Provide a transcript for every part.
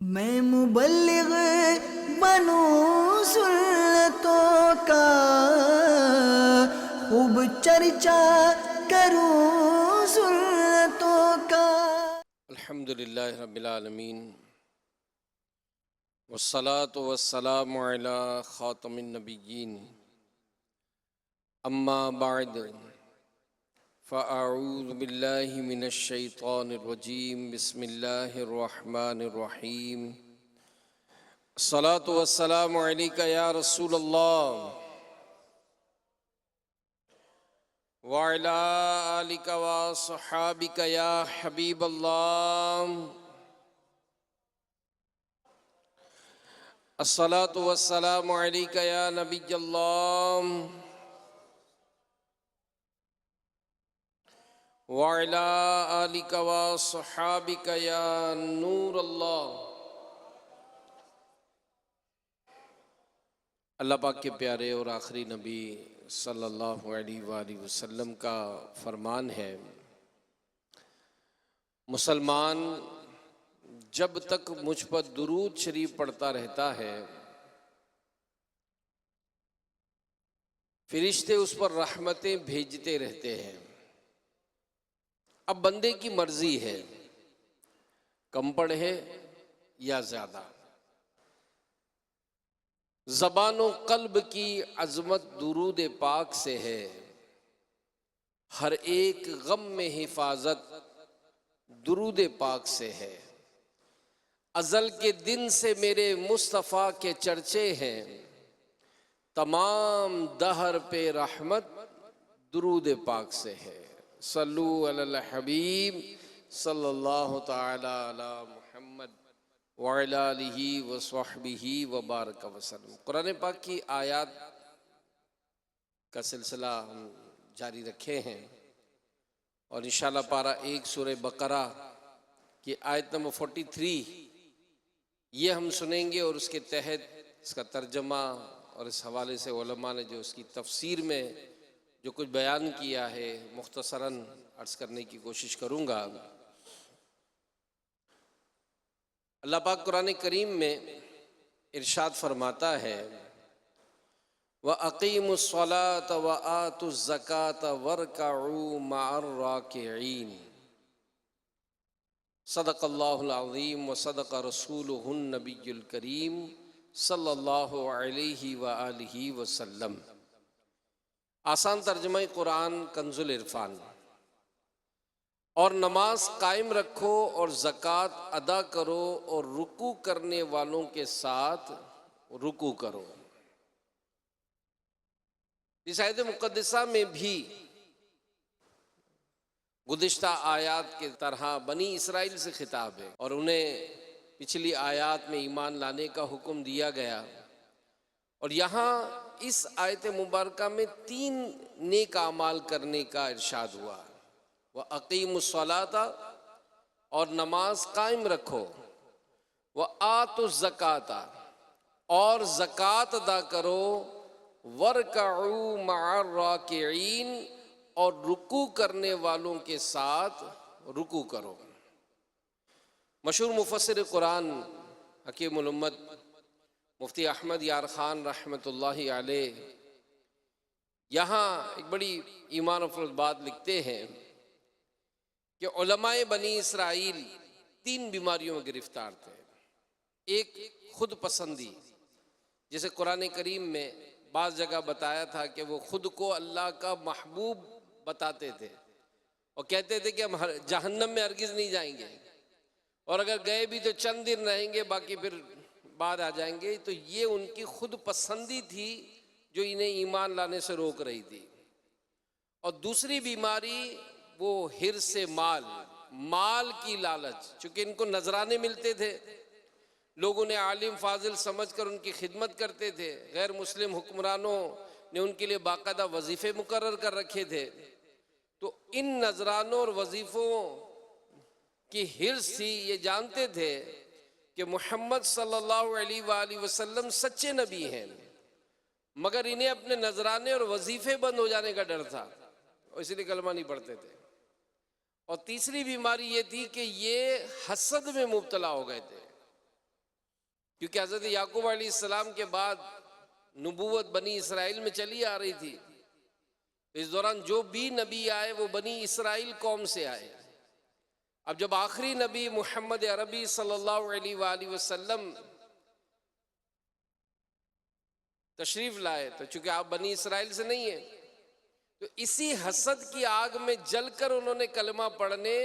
मैं मुबल्लिग बनूं सुन्नतों का, खूब चर्चा करूं सुन्नतों का। अल्हम्दुलिल्लाहि रब्बिल आलमीन वस्सलातु वस्सलामु अला खातमिन नबिय्यीन अम्मा बअद फ़अऊज़ु बिल्लाहि मिनश शैतानिर रजीम बिस्मिल्लाहिर रहमानिर रहीम अस्सलातु वस्सलामु अलैका या रसूलल्लाह व अला आलिका व सहाबिका या हबीबल्लाह। अस्सलातु वस्सलामु अलैका या नबिय्यल्लाह व अला आलिका व सहाबिका या नूरल्लाह। अल्लाह पाक के प्यारे और आखिरी नबी सल्लल्लाहु अलैहि वसल्लम का फरमान है, मुसलमान जब तक मुझ पर दुरूद शरीफ पढ़ता रहता है, फरिश्ते उस पर रहमतें भेजते रहते हैं। अब बंदे की मर्जी है, कम पढ़े या ज्यादा। ज़बानो कल्ब की अज़मत दुरूद पाक से है, हर एक गम में हिफाजत दुरूद पाक से है। अज़ल के दिन से मेरे मुस्तफ़ा के चर्चे हैं, तमाम दहर पे रहमत दुरूद पाक से है। सल्लु अलल हबीब सल्लल्लाहु ताला अला मुहम्मद व अला आलिहि व स्वहबिहि व बारक वसल्लम। कुरान पाक की आयत का सिलसिला हम जारी रखे हैं और इंशाअल्लाह पारा 1 सूरह बकरा की आयत नंबर 43 ये हम सुनेंगे और उसके तहत इसका तर्जमा और इस हवाले से उलमा ने जो उसकी तफसीर में जो कुछ बयान किया है मुख्तसरन अर्ज करने की कोशिश करूँगा। अल्लाह पाक कुरान करीम में इरशाद फरमाता है, व अक़ीमुस्सलात व आतुज़्ज़कात वरकऊ मअर राकिईन। सदक़ल्लाहुल अज़ीम व सदक़ रसूलुहुन नबियुल करीम सल्लल्लाहु अलैहि व आलिहि वसल्लम। आसान तर्जुमा कुरान कंजुल इरफान। और नमाज कायम रखो और ज़कात अदा करो और रुकू करने वालों के साथ रुकू करो। इस आयत मुक़द्दसा में भी गुज़िश्ता आयात के तरह बनी इसराइल से खिताब है और उन्हें पिछली आयात में ईमान लाने का हुक्म दिया गया। और यहाँ इस आयत मुबारका में 3 नेक आमाल करने का इरशाद हुआ। व अक़ीमुस्सलाता और नमाज कायम रखो, व आतुज़्ज़काता और ज़कात अदा करो, वरकऊ मअर राकिईन और रुकू करने वालों के साथ रुकू करो। मशहूर मुफस्सिर कुरान हकीमुल उम्मत मुफ्ती अहमद यार ख़ान रहमतुल्लाहि अलैह यहाँ एक बड़ी ईमान अफरोज़ बात लिखते हैं कि उलमाए बनी इसराइल 3 बीमारियों में गिरफ्तार थे। एक खुद पसंदी, जैसे कुरान करीम में बाज़ जगह बताया था कि वो खुद को अल्लाह का महबूब बताते थे और कहते थे कि हम जहन्नम में हरगिज़ नहीं जाएंगे और अगर गए भी तो चंद दिन रहेंगे, बाकी फिर बाद आ जाएंगे। तो ये उनकी खुद पसंदी थी जो इन्हें ईमान लाने से रोक रही थी। और दूसरी बीमारी वो हिर्स माल की लालच, चूँकि इनको नजराने मिलते थे, लोग उन्हें आलिम फाजिल समझकर उनकी खिदमत करते थे। गैर मुस्लिम हुक्मरानों ने उनके लिए बाकायदा वजीफ़े मुकर्रर कर रखे थे। तो इन नजरानों और वजीफ़ों की हिर्स थी। ये जानते थे कि मोहम्मद सल्लल्लाहु अलैहि वसल्लम सच्चे नबी हैं, मगर इन्हें अपने नजराने और वजीफ़े बंद हो जाने का डर था और इसलिए कलमा नहीं पढ़ते थे। और तीसरी बीमारी ये थी कि ये हसद में मुब्तला हो गए थे क्योंकि हजरत याकूब अलैहिस्सलाम के बाद नबूवत बनी इसराइल में चली आ रही थी। इस दौरान जो भी नबी आए वो बनी इसराइल कौम से आए। अब जब आखिरी नबी मोहम्मद अरबी सल्लल्लाहु अलैहि वसल्लम तशरीफ लाए, तो चूंकि आप बनी इसराइल से नहीं है, तो इसी हसद की आग में जलकर उन्होंने कलमा पढ़ने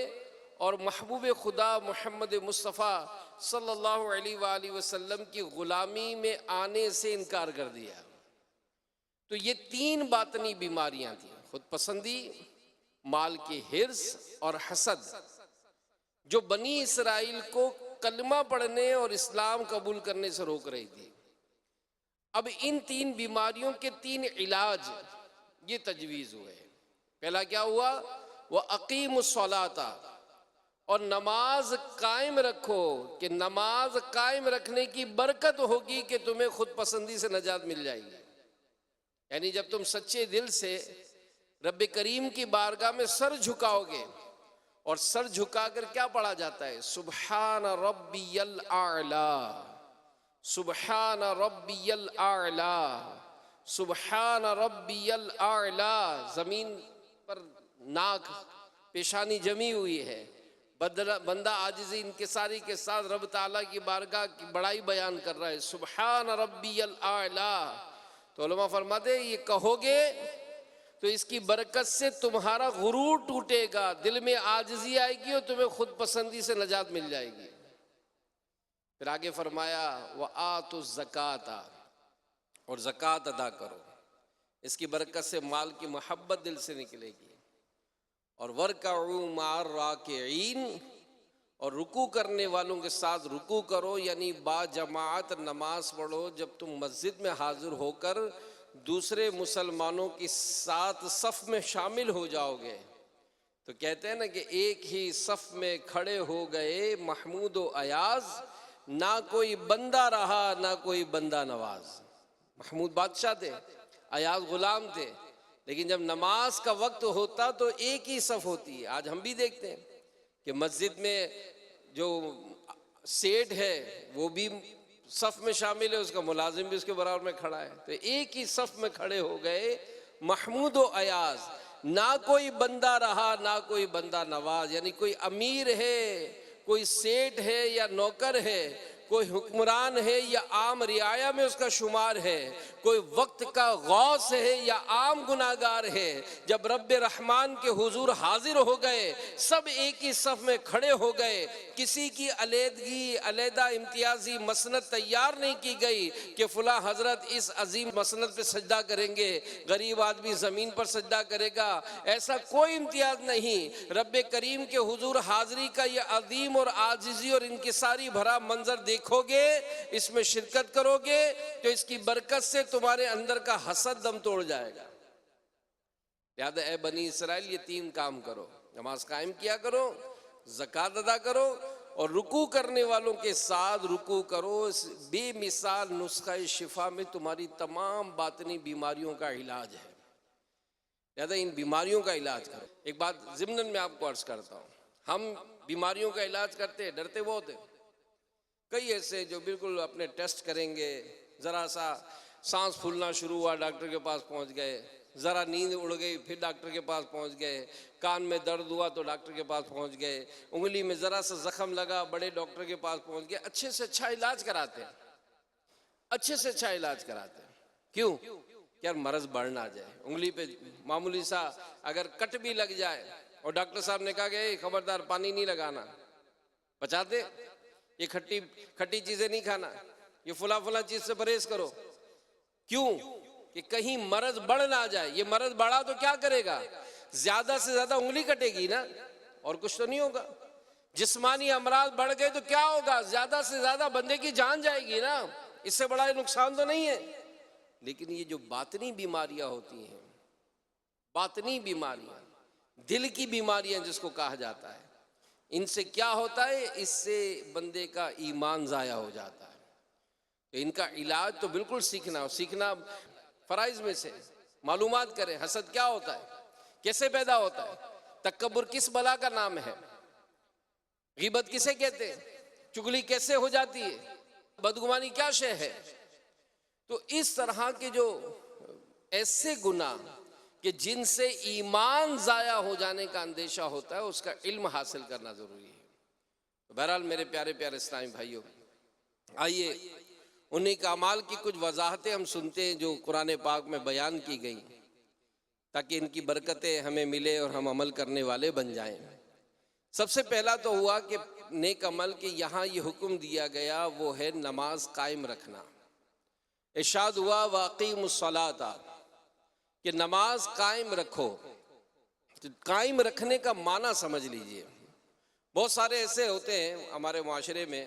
और महबूब खुदा मोहम्मद मुस्तफ़ा सल्लल्लाहु अलैहि वसल्लम की ग़ुलामी में आने से इनकार कर दिया। तो ये तीन बातनी बीमारियां थी, खुद पसंदी, माल की हिर्स और हसद, जो बनी इसराइल को कलमा पढ़ने और इस्लाम कबूल करने से रोक रही थी। अब इन तीन बीमारियों के तीन इलाज ये तजवीज़ हुए। पहला क्या हुआ? वह अकीमुस्सलाता, और नमाज कायम रखो, कि नमाज कायम रखने की बरकत होगी कि तुम्हें खुद पसंदी से नजात मिल जाएगी। यानी जब तुम सच्चे दिल से रब करीम की बारगाह में सर झुकाओगे, और सर झुकाकर क्या पढ़ा जाता है? सुबहान रब्बियल आला, सुबहान रब्बियल आला, सुबहान रब्बियल आला। जमीन पर नाक पेशानी जमी हुई है, बंदा आजिज़ी इनकिसारी के साथ रब ताला की बारगाह की बड़ाई बयान कर रहा है, सुबहान रब्बियल आला। तो उलमा फरमाते ये कहोगे तो इसकी बरकत से तुम्हारा गुरूर टूटेगा, दिल में आजिज़ी आएगी और तुम्हें खुद पसंदी से नजात मिल जाएगी। फिर आगे फरमाया व आतु ज़काता, और ज़कात अदा करो, इसकी बरकत से माल की मोहब्बत दिल से निकलेगी। और वर्कऊ मार राकिईन, और रुकू करने वालों के साथ रुकू करो, यानी बाजमात नमाज पढ़ो। जब तुम मस्जिद में हाजिर होकर दूसरे मुसलमानों की साथ सफ़ में शामिल हो जाओगे, तो कहते हैं ना कि एक ही सफ़ में खड़े हो गए महमूद व अयाज, ना कोई बंदा रहा ना कोई बंदा नवाज। महमूद बादशाह थे, अयाज गुलाम थे, लेकिन जब नमाज का वक्त होता तो एक ही सफ़ होती है। आज हम भी देखते हैं कि मस्जिद में जो सेठ है वो भी सफ़ में शामिल है, उसका मुलाजिम भी उसके बराबर में खड़ा है। तो एक ही सफ़ में खड़े हो गए महमूद व अयाज, ना कोई बंदा रहा ना कोई बंदा नवाज। यानी कोई अमीर है, कोई सेठ है या नौकर है, कोई हुक्मरान है या आम रियाया में उसका शुमार है, कोई वक्त का गौस है या आम गुनाहगार है, जब रब्बे रहमान के हुजूर हाजिर हो गए, सब एक ही सफ़ में खड़े हो गए। किसी की अलहदगी, अलहदा इम्तियाजी मसनद तैयार नहीं की गई कि फ़ुला हज़रत इस अजीम मसनद पे सजदा करेंगे, गरीब आदमी ज़मीन पर सजदा करेगा, ऐसा कोई इम्तियाज़ नहीं। रब्बे करीम के हुजूर हाज़री का यह अजीम और आजिज़ी और इनकिसारी भरा मंजर देखोगे, इसमें शिरकत करोगे, तो इसकी बरकत से तुम्हारे अंदर का हसद दम तोड़ जाएगा। याद है बनी इसराइल, ये तीन काम करो, नमाज कायम किया करो, ज़कात अदा करो, और रुकू करने वालों के साथ रुकू करो। इस बेमिसाल नुस्खा शिफा में तुम्हारी तमाम बातनी बीमारियों का इलाज है। याद है इन बीमारियों का इलाज करो। एक बात ज़िम्नन में आपको अर्ज करता हूँ, हम बीमारियों का इलाज करते हैं, डरते बहुत है। कई ऐसे जो बिल्कुल अपने टेस्ट करेंगे, ज़रा सा सांस फूलना शुरू हुआ डॉक्टर के पास पहुंच गए, ज़रा नींद उड़ गई फिर डॉक्टर के पास पहुंच गए, कान में दर्द हुआ तो डॉक्टर के पास पहुंच गए, उंगली में ज़रा सा ज़ख़म लगा बड़े डॉक्टर के पास पहुंच गए। अच्छे से अच्छा इलाज कराते हैं, अच्छे से अच्छा इलाज कराते हैं। क्यों? यार मरज़ बढ़ ना जाए। उंगली पे मामूली सा अगर कट भी लग जाए और डॉक्टर साहब ने कहा कि खबरदार पानी नहीं लगाना, बचाते, ये खट्टी खट्टी चीज़ें नहीं खाना, ये फुला फुला चीज़ से परहेज करो। क्यों? कि कहीं मरज बढ़ ना जाए। ये मरज बढ़ा तो क्या करेगा? ज्यादा से ज्यादा उंगली कटेगी ना, और कुछ तो नहीं होगा। जिस्मानी अमराज बढ़ गए तो क्या होगा? ज्यादा से ज्यादा बंदे की जान जाएगी ना, इससे बड़ा नुकसान तो नहीं है। लेकिन ये जो बातनी बीमारियां होती हैं, बातनी बीमारियां, दिल की बीमारियां जिसको कहा जाता है, इनसे क्या होता है? इससे बंदे का ईमान ज़ाया हो जाता है। तो इनका इलाज तो बिल्कुल सीखना फ़राइज़ में से। मालूमात करें हसद क्या होता है, कैसे पैदा होता है, तकब्बुर किस बला का नाम है, ग़ीबत किसे कहते हैं, चुगली कैसे हो जाती है, बदगुमानी क्या शय है। तो इस तरह के जो ऐसे गुनाह कि जिनसे ईमान ज़ाया हो जाने का अंदेशा होता है, उसका इल्म हासिल करना ज़रूरी है। तो बहरहाल मेरे प्यारे प्यारे इस्लामी भाइयों, आइए उन्हीं का अमाल की कुछ वजाहतें हम सुनते हैं जो कुरान पाक में बयान की गई, ताकि इनकी बरकतें हमें मिले और हम अमल करने वाले बन जाएं। सबसे पहला तो हुआ कि नेक अमल के यहाँ ये हुक्म दिया गया वो है नमाज कायम रखना। इरशाद हुआ वाक़ीमुस्सलाता, कि नमाज कायम रखो। तो कायम रखने का माना समझ लीजिए। बहुत सारे ऐसे होते हैं हमारे माशरे में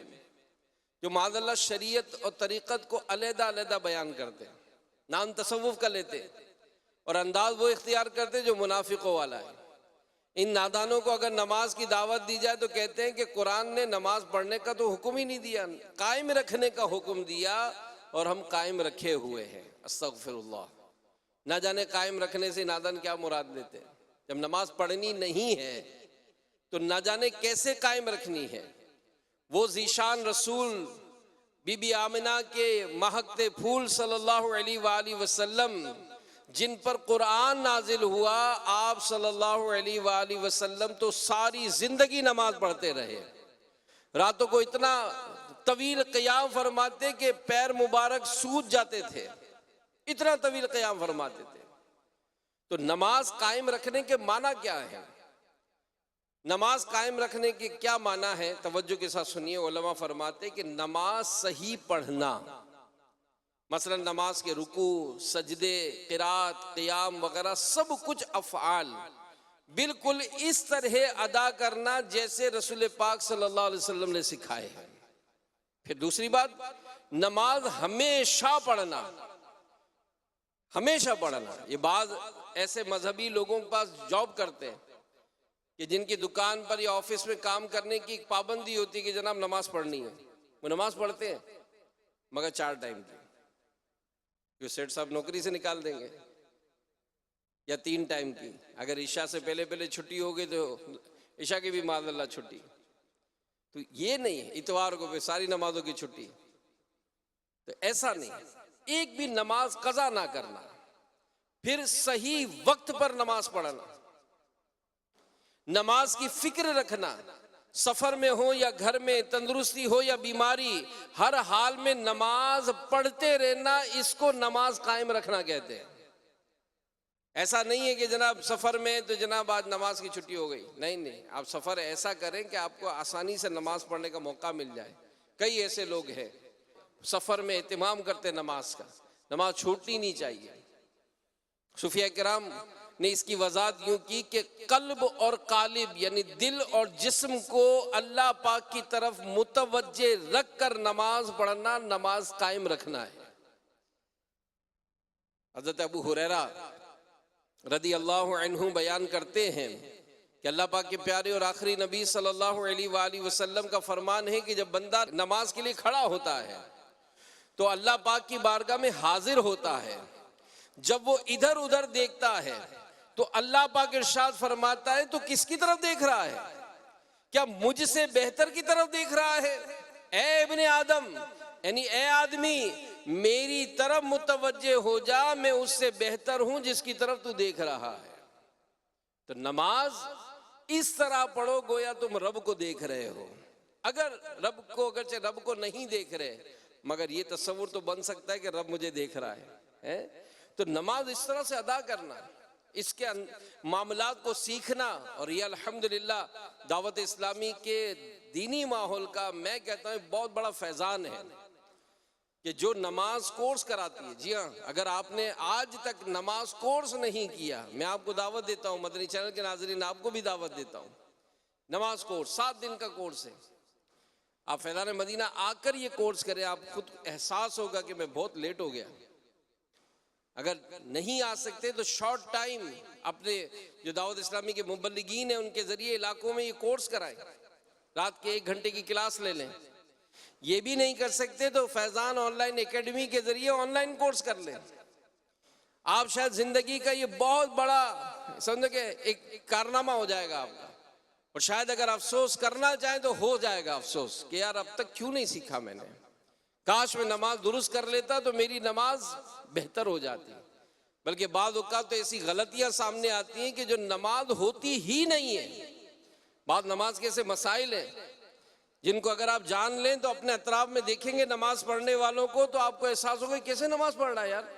जो माज़अल्लाह शरीयत और तरीक़त को अलहदा अलहदा बयान करते हैं, नाम तसव्वुफ़ का लेते और अंदाज वो इख्तियार करते जो मुनाफिकों वाला है। इन नादानों को अगर नमाज की दावत दी जाए तो कहते हैं कि कुरान ने नमाज पढ़ने का तो हुक्म ही नहीं दिया, कायम रखने का हुक्म दिया और हम कायम रखे हुए हैं। अस्तगफिरुल्लाह। ना जाने कायम रखने से नादान क्या मुराद लेते हैं। जब नमाज पढ़नी नहीं है तो ना जाने कैसे कायम रखनी है। वो ज़ीशान रसूल बीबी आमिना के महकते फूल सल्लल्लाहु अलैहि वसल्लम जिन पर कुरान नाजिल हुआ, आप सल्लल्लाहु अलैहि वसल्लम तो सारी जिंदगी नमाज पढ़ते रहे। रातों को इतना तवील क़याम फरमाते कि पैर मुबारक सूज जाते थे, इतना तवील क़याम फरमाते थे। तो नमाज कायम रखने के माना क्या है? नमाज कायम रखने के क्या माना है? तवज्जो के साथ सुनिए। उलमा फरमाते कि नमाज सही पढ़ना, मसलन नमाज के रुकू, सजदे, क़िरात, क़ियाम वगैरह सब कुछ अफ़आल बिल्कुल इस तरह अदा करना जैसे रसूल पाक सल्लल्लाहु अलैहि वसल्लम ने सिखाए हैं। फिर दूसरी बात, नमाज हमेशा पढ़ना, हमेशा पढ़ना। ये बाज़ ऐसे मजहबी लोगों के पास जॉब करते हैं कि जिनकी दुकान पर या ऑफिस में काम करने की एक पाबंदी होती है कि जनाब नमाज पढ़नी है। वो नमाज पढ़ते हैं मगर 4 टाइम की। जो सेठ साहब नौकरी से निकाल देंगे, या 3 टाइम की। अगर ईशा से पहले पहले छुट्टी हो गई तो ईशा की भी माज़अल्लाह छुट्टी। तो ये नहीं है इतवार को फिर सारी नमाजों की छुट्टी। तो ऐसा नहीं, एक भी नमाज कज़ा ना करना। फिर सही वक्त पर नमाज पढ़ना, नमाज की फिक्र रखना। सफर में हो या घर में, तंदुरुस्ती हो या बीमारी, हर हाल में नमाज पढ़ते रहना, इसको नमाज कायम रखना कहते हैं। ऐसा नहीं है कि जनाब सफर में तो जनाब आज नमाज की छुट्टी हो गई। नहीं नहीं, आप सफर ऐसा करें कि आपको आसानी से नमाज पढ़ने का मौका मिल जाए। कई ऐसे लोग हैं सफर में एहतिमाम करते नमाज का, नमाज छूटनी नहीं चाहिए। सूफिया किराम ने इसकी वजाहत यूं की कि कल्ब और कालिब यानी दिल और जिस्म को अल्लाह पाक की तरफ मुतवज्जे रख कर नमाज पढ़ना, नमाज कायम रखना है। हज़रत अबू हुरैरा रदी अल्लाह अन्हु बयान करते हैं कि अल्लाह पाक के प्यारे और आखिरी नबी सल्लल्लाहु अलैहि वसल्लम का फरमान है कि जब बंदा नमाज के लिए खड़ा होता है तो अल्लाह पाक की बारगाह में हाजिर होता है। जब वो इधर उधर देखता है तो अल्लाह पाक इरशाद फरमाता है तो किसकी तरफ देख रहा है? क्या मुझसे बेहतर की तरफ देख रहा है? ए इब्ने आदम, यानी ए आदमी, मेरी तरफ मुतवज्जे हो जा, मैं उससे बेहतर हूं जिसकी तरफ तू देख रहा है। तो नमाज इस तरह पढ़ो गोया तुम रब को देख रहे हो। अगर अगरचे रब को नहीं देख रहे, मगर ये तस्वुर तो बन सकता है कि रब मुझे देख रहा है? तो नमाज इस तरह से अदा करना, इसके मामलात को सीखना। और ये अल्हम्दुलिल्लाह दावत इस्लामी के दीनी माहौल का मैं कहता हूँ बहुत बड़ा फैज़ान है कि जो नमाज कोर्स कराती है। जी हाँ, अगर आपने आज तक नमाज कोर्स नहीं किया, मैं आपको दावत देता हूँ, मदनी चैनल के नाज़रीन आपको भी दावत देता हूँ। नमाज कोर्स 7 दिन का कोर्स है। आप फैज़ान मदीना आकर ये कोर्स करें, आप खुद एहसास होगा कि मैं बहुत लेट हो गया। अगर नहीं आ सकते तो शॉर्ट टाइम अपने जो दावत इस्लामी के मुबल्लिगीन हैं उनके ज़रिए इलाकों में ये कोर्स कराएं। रात के 1 घंटे की क्लास ले लें। ये भी नहीं कर सकते तो फैज़ान ऑनलाइन एकेडमी के ज़रिए ऑनलाइन कोर्स कर लें। आप शायद ज़िंदगी का ये बहुत बड़ा समझो कि एक कारनामा हो जाएगा आपका। और शायद अगर अफसोस करना चाहें तो हो जाएगा अफसोस कि यार अब तक क्यों नहीं सीखा मैंने। काश मैं नमाज दुरुस्त कर लेता तो मेरी नमाज बेहतर हो जाती। बल्कि बाद औक़ात तो ऐसी गलतियां सामने आती हैं कि जो नमाज होती ही नहीं है। बाद नमाज के ऐसे मसाइल हैं जिनको अगर आप जान लें तो अपने अतराफ में देखेंगे नमाज पढ़ने वालों को, तो आपको एहसास होगा कैसे नमाज पढ़ रहा है यार।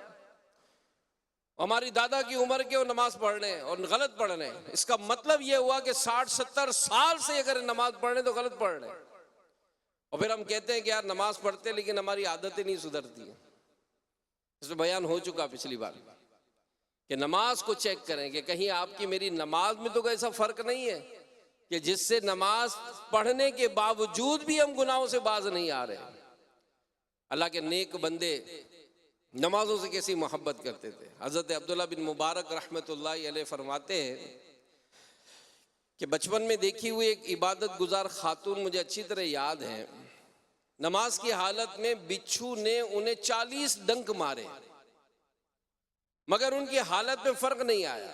हमारी दादा की उम्र के वो नमाज पढ़ रहे हैं और गलत पढ़ रहे हैं। इसका मतलब ये हुआ कि 60-70 साल से अगर नमाज पढ़ रहे हैं तो गलत पढ़ रहे हैं। और फिर हम कहते हैं कि यार नमाज पढ़ते लेकिन हमारी आदतें नहीं सुधरती हैं। इसमें बयान हो चुका पिछली बार कि नमाज को चेक करें कि कहीं आपकी मेरी नमाज में तो कोई ऐसा फर्क नहीं है कि जिससे नमाज पढ़ने के बावजूद भी हम गुनाहों से बाज नहीं आ रहे। अल्लाह के नेक बंदे नमाजों से कैसी मोहब्बत करते थे। हज़रत अब्दुल्ला बिन मुबारक रहमतुल्लाहि अलैह फरमाते हैं कि बचपन में देखी हुई एक इबादत गुजार खातून मुझे अच्छी तरह याद है। नमाज की हालत में बिच्छू ने उन्हें 40 डंक मारे मगर उनकी हालत में फर्क नहीं आया।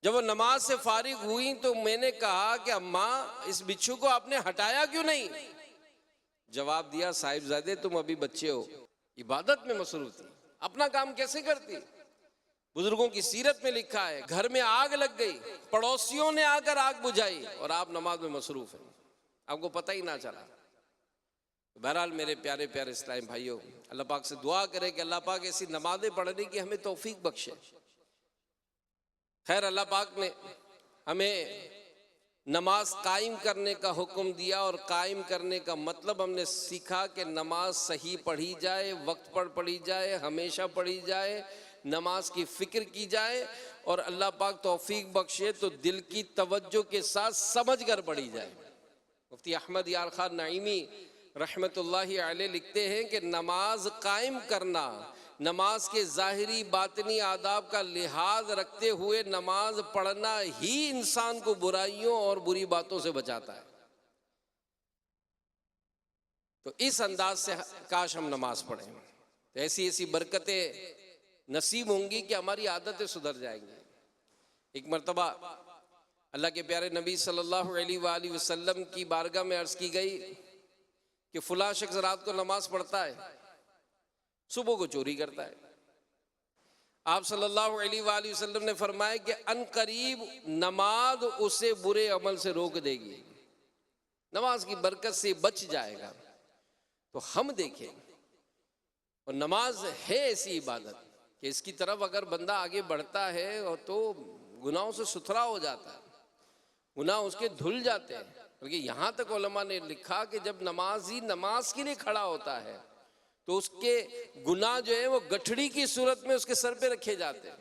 जब वो नमाज से फारिग हुई तो मैंने कहा कि अम्मा इस बिच्छू को आपने हटाया क्यों नहीं? जवाब दिया, साहिबजादे तुम अभी बच्चे हो, इबादत में मसरूफ थी, अपना काम कैसे करती। बुजुर्गों की सीरत में लिखा है घर में आग लग गई, पड़ोसियों ने आकर आग बुझाई और आप नमाज में मसरूफ हैं, आपको पता ही ना चला। बहरहाल मेरे प्यारे प्यारे इस्लामी भाइयों, अल्लाह पाक से दुआ करें कि अल्लाह पाक ऐसी नमाजें पढ़ने की हमें तौफीक बख्शे। खैर, अल्लाह पाक ने हमें नमाज कायम करने का हुक्म दिया और कायम करने का मतलब हमने सीखा कि नमाज सही पढ़ी जाए, वक्त पर पढ़ी जाए, हमेशा पढ़ी जाए, नमाज की फ़िक्र की जाए और अल्लाह पाक तौफीक बख्शे तो दिल की तवज्जो के साथ समझ कर पढ़ी जाए। मुफ्ती अहमद यार खान नईमी रहमतुल्लाहि अलैह लिखते हैं कि नमाज कायम करना नमाज के ज़ाहिरी बातनी आदाब का लिहाज रखते हुए नमाज पढ़ना ही इंसान को बुराइयों और बुरी बातों से बचाता है। तो इस अंदाज से काश हम नमाज पढ़ें तो ऐसी ऐसी बरकतें नसीब होंगी कि हमारी आदतें सुधर जाएंगी। एक मरतबा अल्लाह के प्यारे नबी सल्लल्लाहु अलैहि वसल्लम की बारगाह में अर्ज़ की गई कि फुला शख्स रात को नमाज पढ़ता है, सुबह को चोरी करता है। आप सल्लल्लाहु अलैहि वसल्लम ने फरमाया कि अनकरीब नमाज उसे बुरे अमल से रोक देगी, नमाज की बरकत से बच जाएगा। तो हम देखें, और नमाज है ऐसी इबादत कि इसकी तरफ अगर बंदा आगे बढ़ता है और तो गुनाहों से सुथरा हो जाता है, गुनाह उसके धुल जाते हैं। बल्कि यहाँ तक उलमा ने लिखा कि जब नमाजी नमाज के लिए खड़ा होता है तो उसके गुनाह जो है वो गठड़ी की सूरत में उसके सर पे रखे जाते हैं।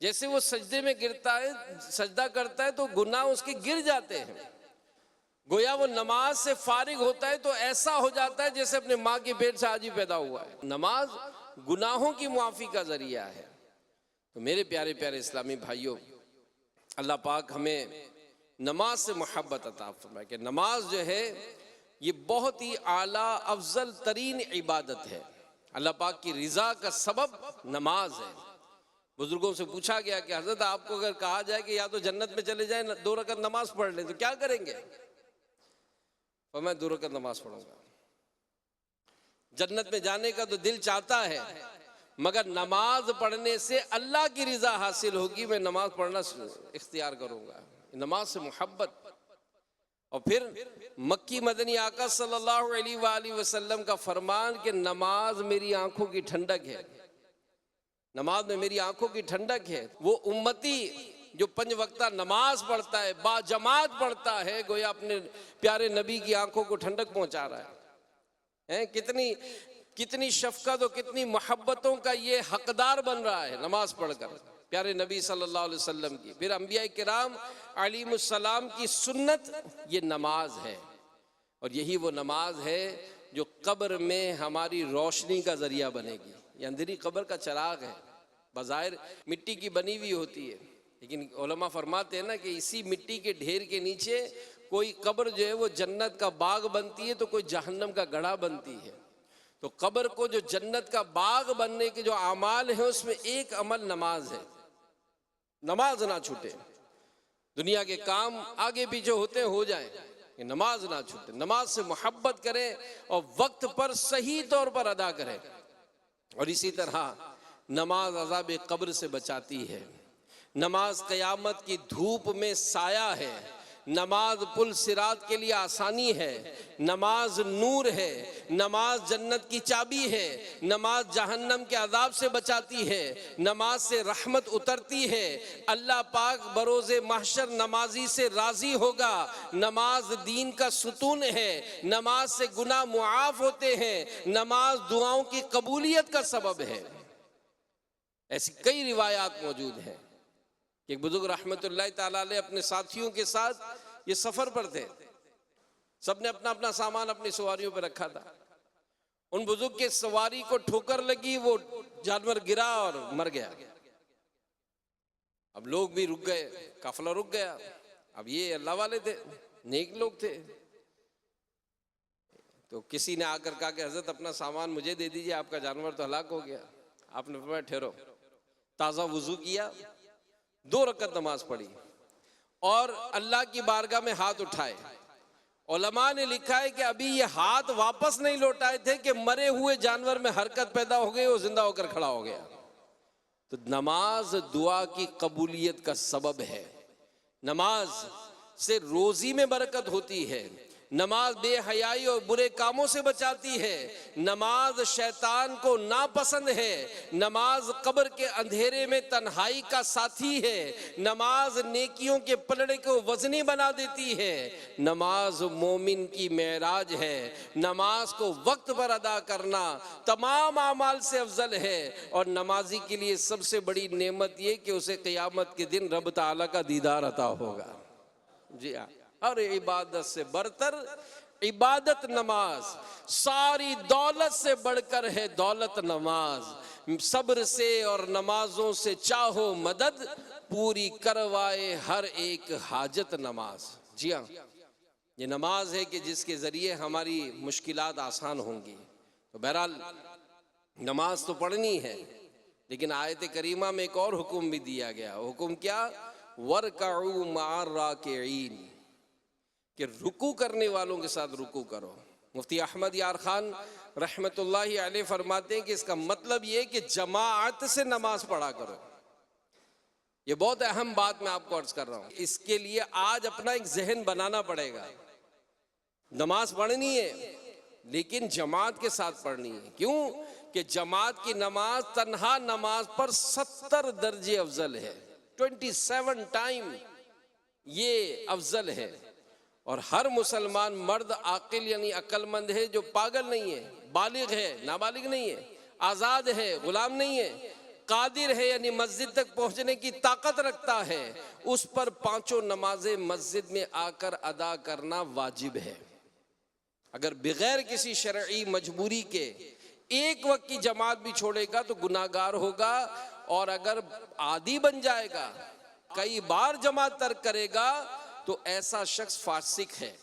जैसे वो सजदे में गिरता है, सजदा करता है तो गुनाह उसके गिर जाते हैं। गोया वो नमाज से फारिग होता है तो ऐसा हो जाता है जैसे अपने माँ के पेट से आज ही पैदा हुआ है। नमाज गुनाहों की मुआफ़ी का जरिया है। तो मेरे प्यारे प्यारे इस्लामी भाइयों, अल्लाह पाक हमें नमाज से मोहब्बत अता फरमाए कि नमाज जो है ये बहुत ही आला अफजल तरीन इबादत है। अल्लाह पाक की रिज़ा का सबब नमाज है। बुजुर्गों से पूछा गया कि हज़रत आपको अगर कहा जाए कि या तो जन्नत में चले जाएं, 2 रकात नमाज पढ़ लें, तो क्या करेंगे? तो मैं 2 रकात नमाज पढ़ूंगा। जन्नत में जाने का तो दिल चाहता है मगर नमाज पढ़ने से अल्लाह की रिज़ा हासिल होगी, मैं नमाज पढ़ना इख्तियार करूंगा। नमाज से मोहब्बत। और फिर मक्की मदनी आका सल्लल्लाहु अलैहि वसल्लम का फरमान कि नमाज मेरी आंखों की ठंडक है, नमाज में मेरी आंखों की ठंडक है। वो उम्मती जो 5 वक्ता नमाज पढ़ता है, बाजमात पढ़ता है, गोया अपने प्यारे नबी की आंखों को ठंडक पहुंचा रहा है। कितनी शफकत और कितनी मोहब्बतों का ये हकदार बन रहा है नमाज पढ़कर प्यारे नबी सल्लल्लाहु अलैहि वसल्लम की। फिर अंबिया किराम अलैहिमुस्सलाम की सुन्नत ये नमाज है और यही वो नमाज है जो कब्र में हमारी रोशनी का जरिया बनेगी। ये अंधेरी कब्र का चिराग है, बज़ाहिर मिट्टी की बनी हुई होती है, लेकिन उलमा फरमाते हैं ना कि इसी मिट्टी के ढेर के नीचे कोई कब्र जो है वो जन्नत का बाग बनती है तो कोई जहन्नम का गढ़ा बनती है। तो कब्र को जो जन्नत का बाग बनने के जो आमाल है उसमें एक अमल नमाज है। नमाज ना छूटे, दुनिया के काम आगे पीछे होते हो जाए कि नमाज ना छूटे, नमाज से मोहब्बत करें और वक्त पर सही तौर पर अदा करें। और इसी तरह नमाज अज़ाब कब्र से बचाती है, नमाज क़यामत की धूप में साया है, नमाज पुल सिरात के लिए आसानी है, नमाज नूर है, नमाज जन्नत की चाबी है, नमाज जहन्नम के अजाब से बचाती है, नमाज से रहमत उतरती है, अल्लाह पाक बरोज़े महशर नमाजी से राज़ी होगा, नमाज दीन का सुतून है, नमाज से गुनाह मुआफ़ होते हैं, नमाज दुआओं की कबूलियत का सबब है। ऐसी कई रिवायात मौजूद हैं कि एक बुजुर्ग रहमतुल्लाह ताला अलैह अपने साथियों के साथ ये सफर पर थे, सबने अपना अपना सामान अपनी सवारियों पर रखा था। उन बुजुर्ग के सवारी को ठोकर लगी, वो जानवर गिरा और मर गया। अब लोग भी रुक गए, काफिला रुक गया। अब ये अल्लाह वाले थे, नेक लोग थे, तो किसी ने आकर कहा कि हजरत अपना सामान मुझे दे दीजिए, आपका जानवर तो हलाक हो गया। आपने फरमाया ठहरो, ताज़ा वुजू किया, 2 रकत नमाज पढ़ी और अल्लाह की बारगाह में हाथ उठाए। उलमा ने लिखा है कि अभी ये हाथ वापस नहीं लौटाए थे कि मरे हुए जानवर में हरकत पैदा हो गई, वो जिंदा होकर खड़ा हो गया। तो नमाज दुआ की कबूलियत का सबब है, नमाज से रोजी में बरकत होती है, नमाज बेहयाई और बुरे कामों से बचाती है, नमाज शैतान को नापसंद है, नमाज कब्र के अंधेरे में तन्हाई का साथी है, नमाज नेकियों के पलड़े को वजनी बना देती है, नमाज मोमिन की मेराज है, नमाज को वक्त पर अदा करना तमाम आमाल से अफजल है। और नमाजी के लिए सबसे बड़ी नेमत ये कि उसे क़यामत के दिन रब ताला का दीदार अता होगा। जी हाँ, हर इबादत से बरतर इबादत नमाज, सारी दौलत से बढ़कर है दौलत नमाज। सब्र से और नमाजों से चाहो मदद, पूरी करवाए हर एक हाजत नमाज। जी हाँ, ये नमाज है कि जिसके ज़रिए हमारी मुश्किलात आसान होंगी। तो बहरहाल नमाज तो पढ़नी है, लेकिन आयत करीमा में एक और हुक्म भी दिया गया। हुक्म क्या? वरकऊ मअर राकिईन, कि रुकू करने वालों के साथ रुकू करो। मुफ्ती अहमद यार खान रहमतुल्लाहि अलैह फरमाते हैं कि इसका मतलब ये कि जमाअत से नमाज पढ़ा करो। ये बहुत अहम बात मैं आपको अर्ज कर रहा हूँ। इसके लिए आज अपना एक जहन बनाना पड़ेगा। नमाज पढ़नी है, लेकिन जमात के साथ पढ़नी है। क्यों? कि जमात की नमाज तन्हा नमाज पर 70 दर्जे अफजल है, 27 टाइम ये अफजल है। और हर मुसलमान मर्द आकिल यानी अक्लमंद है, जो पागल नहीं है, बालिग है, नाबालिग नहीं है, आज़ाद है, गुलाम नहीं है, कादिर है यानी मस्जिद तक पहुंचने की ताकत रखता है, उस पर 5 नमाजें मस्जिद में आकर अदा करना वाजिब है। अगर बगैर किसी शरई मजबूरी के एक वक्त की जमात भी छोड़ेगा तो गुनाहगार होगा। और अगर आदी बन जाएगा, कई बार जमात तर्क करेगा, तो ऐसा शख्स फासिक है।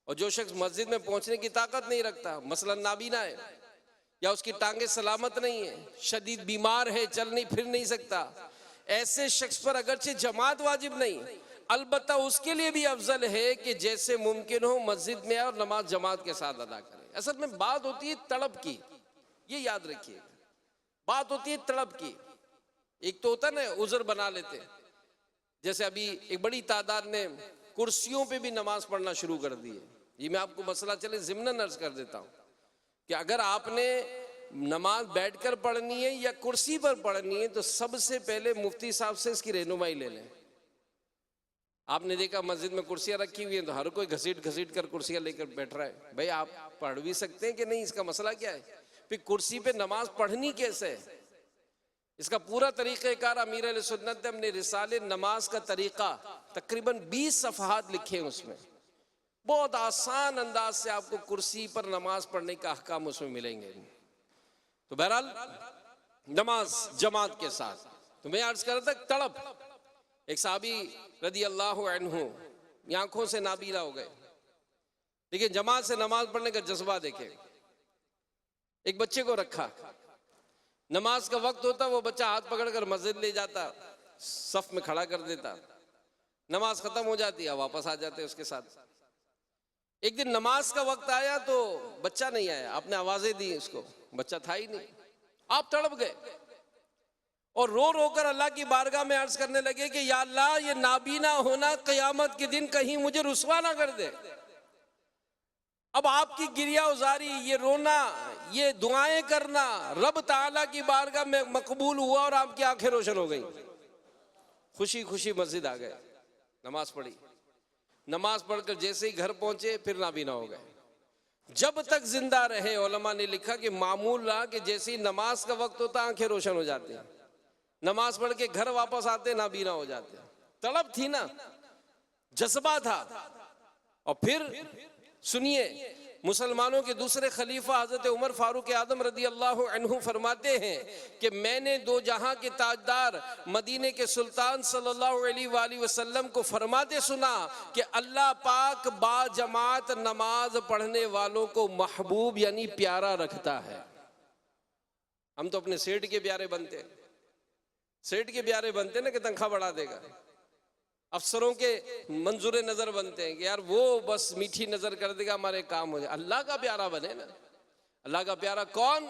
और जो शख्स मस्जिद में पहुंचने की ताकत नहीं रखता, मसलन नाबीना है या उसकी टांगे सलामत नहीं है, शदीद बीमार है, चल नहीं फिर नहीं सकता, ऐसे शख्स पर अगरचे जमात वाजिब नहीं, अलबत्ता उसके लिए भी अफजल है कि जैसे मुमकिन हो मस्जिद में और नमाज जमात के साथ अदा करे। असल में बात होती है तड़प की, ये याद रखिए, बात होती है तड़प की। एक तो होता ना उज़र बना लेते, जैसे अभी एक बड़ी तादाद ने कुर्सियों पे भी नमाज पढ़ना शुरू कर दी है। ये मैं आपको मसला चले ज़िम्नन अर्ज कर देता हूँ कि अगर आपने नमाज बैठकर पढ़नी है या कुर्सी पर पढ़नी है, तो सबसे पहले मुफ्ती साहब से इसकी रहनुमाई ले लें। आपने देखा मस्जिद में कुर्सियाँ रखी हुई हैं, तो हर कोई घसीट घसीट कर कुर्सियाँ लेकर बैठ रहा है। भाई आप पढ़ भी सकते हैं कि नहीं, इसका मसला क्या है? फिर कुर्सी पे नमाज पढ़नी कैसे है, इसका पूरा तरीक़ेकार अमीर अहले सुन्नत ने अपने रिसाले नमाज का तरीक़ा तकरीबन 20 सफ़हात लिखे हैं। उसमें बहुत आसान अंदाज से आपको कुर्सी पर नमाज पढ़ने का अहकाम उसमें मिलेंगे। तो बहरहाल नमाज जमात के साथ, तो मैं अर्ज कर रहा था तड़प। एक साहबी रदी अल्लाह अन्हु आंखों से नाबीना हो गए, लेकिन जमात से नमाज पढ़ने का जज्बा देखे। एक बच्चे को रखा, नमाज का वक्त होता, वो बच्चा हाथ पकड़कर मस्जिद ले जाता, सफ में खड़ा कर देता, नमाज खत्म हो जाती है, वापस आ जाते उसके साथ। एक दिन नमाज का वक्त आया तो बच्चा नहीं आया, आपने आवाजें दी उसको, बच्चा था ही नहीं। आप तड़प गए और रो रो कर अल्लाह की बारगाह में अर्ज करने लगे कि या अल्लाह, ये नाबीना होना क़यामत के दिन कहीं मुझे रुसवा ना कर दे। अब आपकी गिरिया उजारी, ये रोना, ये दुआएं करना रब ताला की बारगाह में मकबूल हुआ और आपकी आंखें रोशन हो गई। खुशी खुशी मस्जिद आ गए, नमाज पढ़ी। नमाज पढ़कर जैसे ही घर पहुंचे फिर नाबीना हो गए। जब तक जिंदा रहे, उलमा ने लिखा कि मामूल रहा कि जैसे ही नमाज का वक्त होता आंखें रोशन हो जाती हैं, नमाज पढ़ के घर वापस आते नाबीना हो जाते। तड़प थी ना, जज्बा था। और फिर सुनिए, मुसलमानों के दूसरे खलीफा हजरत उमर फारूक आदम रदी अल्लाह अन्हु फरमाते हैं कि मैंने दो जहां के ताजदार मदीने के सुल्तान सल्लल्लाहु अलैहि वसल्लम को फरमाते सुना कि अल्लाह पाक बाजमात नमाज पढ़ने वालों को महबूब यानी प्यारा रखता है। हम तो अपने सेठ के प्यारे बनते हैं, सेठ के प्यारे बनते ना कि तनख्वाह बढ़ा देगा। अफसरों के मंजूर नजर बनते हैं कि यार वो बस मीठी नजर कर देगा, हमारे काम हो जाए। अल्लाह का प्यारा बने ना। अल्लाह का प्यारा कौन?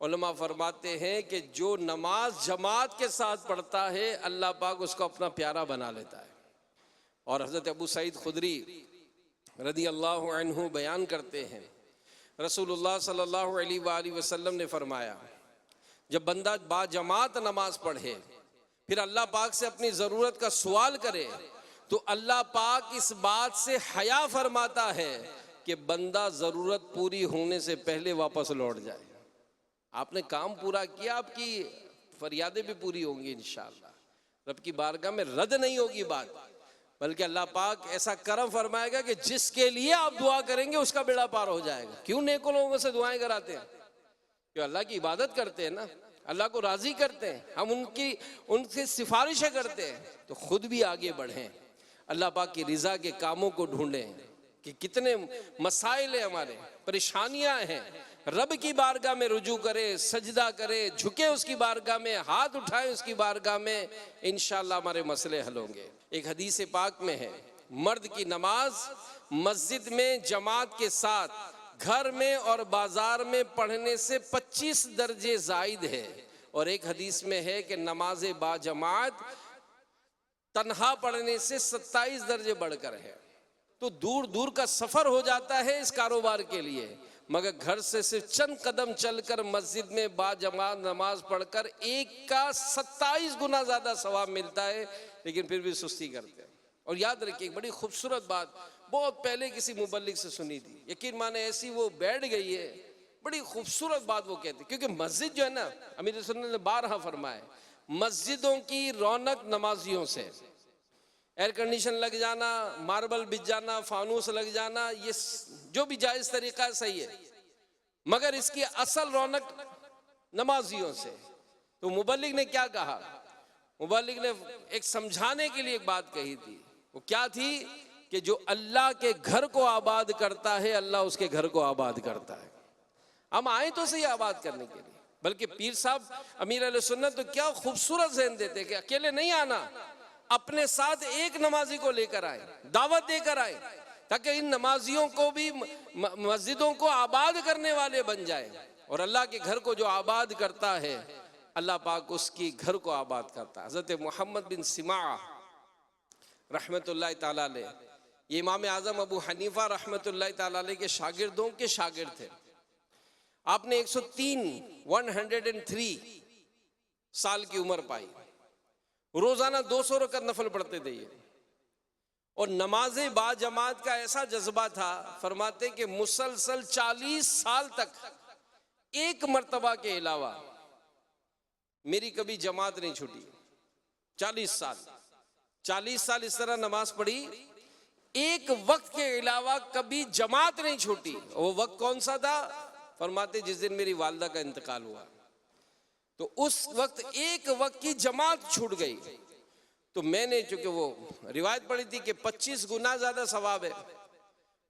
उलमा फरमाते हैं कि जो नमाज जमात के साथ पढ़ता है अल्लाह पाक उसको अपना प्यारा बना लेता है। और हजरत अबू सईद खुदरी रदी अल्लाह अन्हु बयान करते हैं, रसूलुल्लाह सल्लल्लाहु अलैहि वसल्लम ने फरमाया, जब बंदा बाजमात नमाज पढ़े फिर अल्लाह पाक से अपनी ज़रूरत का सवाल करे तो अल्लाह पाक इस बात से हया फरमाता है कि बंदा ज़रूरत पूरी होने से पहले वापस लौट जाए। आपने काम पूरा किया, आपकी फरियादें भी पूरी होंगी इंशाअल्लाह। रब की बारगाह में रद्द नहीं होगी बात, बल्कि अल्लाह पाक ऐसा करम फरमाएगा कि जिसके लिए आप दुआ करेंगे उसका बेड़ा पार हो जाएगा। क्यों नेक लोगों से दुआएं कराते हैं? क्यों अल्लाह की इबादत करते हैं ना, अल्लाह को राजी करते हैं, हम उनसे सिफारिशें करते हैं तो खुद भी आगे बढ़ें, अल्लाह पाक की रिजा के कामों को ढूंढें कि कितने मसाइल हैं, हमारे परेशानियां हैं। रब की बारगाह में रुजू करे, सजदा करे, झुके उसकी बारगाह में, हाथ उठाए उसकी बारगाह में, इंशाअल्लाह हमारे मसले हल होंगे। एक हदीस पाक में है, मर्द की नमाज मस्जिद में जमात के साथ घर में और बाजार में पढ़ने से 25 दर्जे जायद है। और एक हदीस में है कि नमाज बाजमात तन्हा पढ़ने से 27 दर्जे बढ़कर है। तो दूर दूर का सफर हो जाता है इस कारोबार के लिए, मगर घर से सिर्फ चंद कदम चलकर मस्जिद में बाजमात नमाज पढ़कर एक का 27 गुना ज्यादा सवाब मिलता है, लेकिन फिर भी सुस्ती करते हैं। और याद रखिए, एक बड़ी खूबसूरत बात बहुत पहले किसी मुबल्लिग से सुनी थी, यकीन माने ऐसी वो बैठ गई है, बड़ी खूबसूरत बात वो कहते, क्योंकि मस्जिद जो है ना, अमीर सुन्नत ने बारहा फरमाया, मस्जिदों की रौनक नमाजियों से। एयर कंडीशन लग जाना, मार्बल बिछ जाना, फानूस लग जाना, ये जो भी जायज तरीका है सही है, मगर इसकी असल रौनक नमाजियों से। तो मुबल्लिग ने क्या कहा? मुबल्लिग ने एक समझाने के लिए एक बात कही थी। वो क्या थी कि जो अल्लाह के घर को आबाद करता है अल्लाह उसके घर को आबाद करता है। हम आए तो सही आबाद करने के लिए, बल्कि पीर साहब अमीर अहले सुन्नत तो क्या खूबसूरत ज़हन देते कि अकेले नहीं आना, अपने साथ एक नमाजी को लेकर आए, दावत देकर आए, ताकि इन नमाजियों को भी मस्जिदों को आबाद करने वाले बन जाए। और अल्लाह के घर को जो आबाद करता है अल्लाह पाक उसकी घर को आबाद करता है। हज़रत मोहम्मद बिन सिमा रहमतुल्लाह ताला अलैह, ये इमाम आज़म अबू हनीफा रहमतुल्लाह ताला अलैह के शागिर्दों के शागिर्द थे। आपने 103 साल की उम्र पाई, रोजाना 200 रकअत नफल पढ़ते थे ये। और नमाज बाजमात का ऐसा जज्बा था, फरमाते कि मुसलसल 40 साल तक एक मर्तबा के अलावा मेरी कभी जमात नहीं छूटी। 40 साल इस तरह नमाज पढ़ी, एक वक्त के अलावा कभी जमात नहीं छूटी। वो वक्त कौन सा था? फरमाते जिस दिन मेरी वालिदा का इंतकाल हुआ, तो उस वक्त एक वक्त की जमात छूट गई। तो मैंने, चूंकि वो रिवायत पढ़ी थी कि 25 गुना ज्यादा सवाब है,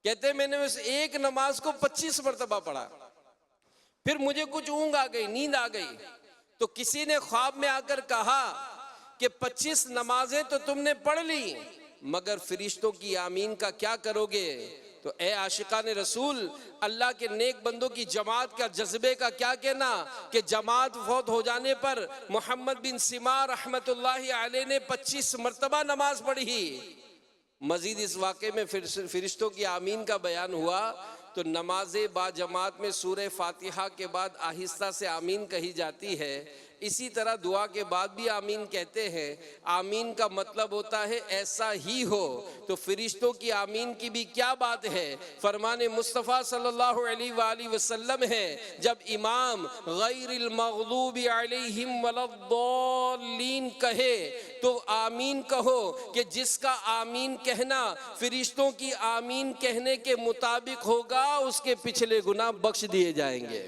कहते मैंने उस एक नमाज को 25 मरतबा पढ़ा। फिर मुझे कुछ ऊँग आ गई, नींद आ गई, तो किसी ने ख्वाब में आकर कहा कि 25 नमाजें तो तुमने पढ़ ली, मगर फरिश्तों की आमीन का क्या करोगे? तो ए आशिकान रसूल, अल्लाह के नेक बंदों की जमात का जज्बे का क्या कहना कि जमात फौत हो जाने पर मोहम्मद बिन सिमा रहमतुल्लाहि अलैह ने 25 मरतबा नमाज पढ़ी। मजीद इस वाक़े में फरिश्तों की आमीन का बयान हुआ तो नमाज बा जमात में सूरह फातिहा के बाद आहिस्ता से आमीन कही जाती है। इसी तरह दुआ के बाद भी आमीन कहते हैं। आमीन का मतलब होता है ऐसा ही हो। तो फरिश्तों की आमीन की भी क्या बात है। फरमाने मुस्तफ़ा सल्लल्लाहु अलैहि वसल्लम है, जब इमाम गैरिल मग़लूबि अलैहिम वलद्दॉलीन कहे तो आमीन कहो कि जिसका आमीन कहना फरिश्तों की आमीन कहने के मुताबिक होगा उसके पिछले गुनाह बख्श दिए जाएंगे।